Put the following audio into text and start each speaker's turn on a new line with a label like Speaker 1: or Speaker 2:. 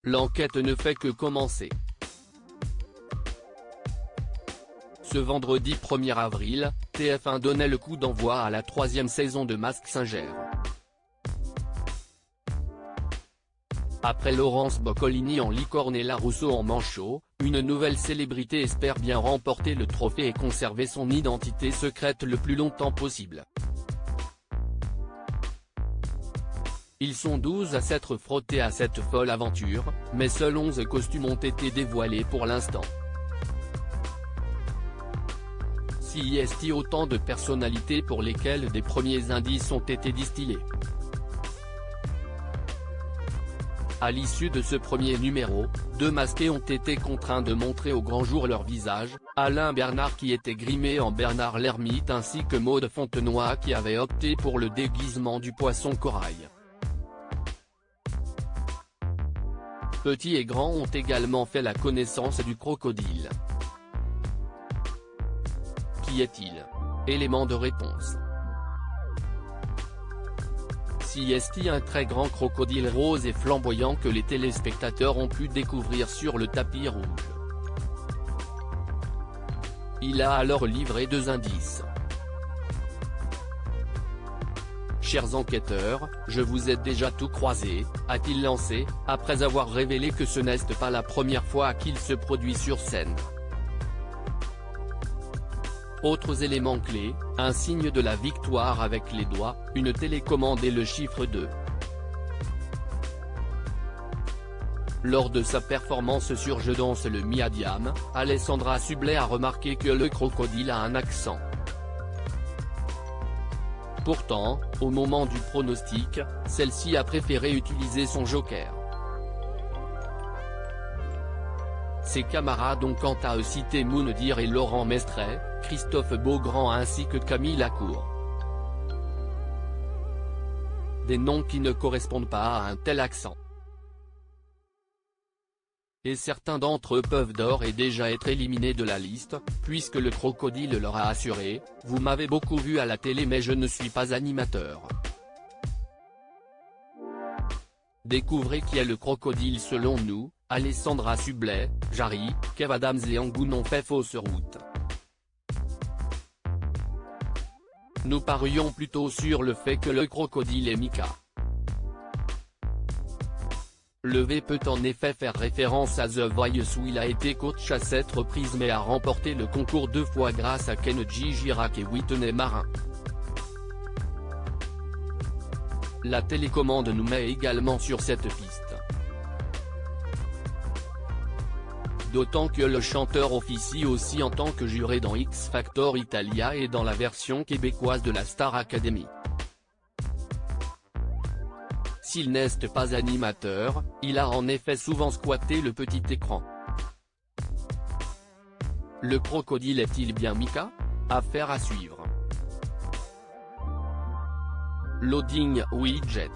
Speaker 1: L'enquête ne fait que commencer. Ce vendredi 1er avril, TF1 donnait le coup d'envoi à la 3e saison de Mask Singer. Après Laurence Boccolini en licorne et Larousseau en manchot, une nouvelle célébrité espère bien remporter le trophée et conserver son identité secrète le plus longtemps possible. Ils sont 12 à s'être frottés à cette folle aventure, mais seuls 11 costumes ont été dévoilés pour l'instant. Si est autant de personnalités pour lesquelles des premiers indices ont été distillés. À l'issue de ce premier numéro, 2 masqués ont été contraints de montrer au grand jour leur visage, Alain Bernard qui était grimé en Bernard l'Ermite ainsi que Maud Fontenoy qui avait opté pour le déguisement du poisson corail. Petits et grands ont également fait la connaissance du crocodile. Qui est-il? Élément de réponse. Si est un très grand crocodile rose et flamboyant que les téléspectateurs ont pu découvrir sur le tapis rouge. Il a alors livré 2 indices. Chers enquêteurs, je vous ai déjà tout croisé, a-t-il lancé, après avoir révélé que ce n'est pas la première fois qu'il se produit sur scène. Autres éléments clés, un signe de la victoire avec les doigts, une télécommande et le chiffre 2. Lors de sa performance sur Je danse le Miadiam, Alessandra Sublet a remarqué que le crocodile a un accent. Pourtant, au moment du pronostic, celle-ci a préféré utiliser son joker. Ses camarades ont quant à eux cité Moundir et Laurent Mestret, Christophe Beaugrand ainsi que Camille Lacour. Des noms qui ne correspondent pas à un tel accent. Et certains d'entre eux peuvent d'ores et déjà être éliminés de la liste, puisque le crocodile leur a assuré « Vous m'avez beaucoup vu à la télé mais je ne suis pas animateur ». Découvrez qui est le crocodile selon nous, Alessandra Sublet, Jarry, Kev Adams et Angoun ont fait fausse route. Nous parions plutôt sur le fait que le crocodile est Mika. Le V peut en effet faire référence à The Voice où il a été coach à 7 reprises mais a remporté le concours 2 fois grâce à Kenji Girac et Whitney Marin. La télécommande nous met également sur cette piste. D'autant que le chanteur officie aussi en tant que juré dans X Factor Italia et dans la version québécoise de la Star Academy. S'il n'est pas animateur, il a en effet souvent squatté le petit écran. Le crocodile est-il bien Mika? Affaire à suivre. Loading Widget.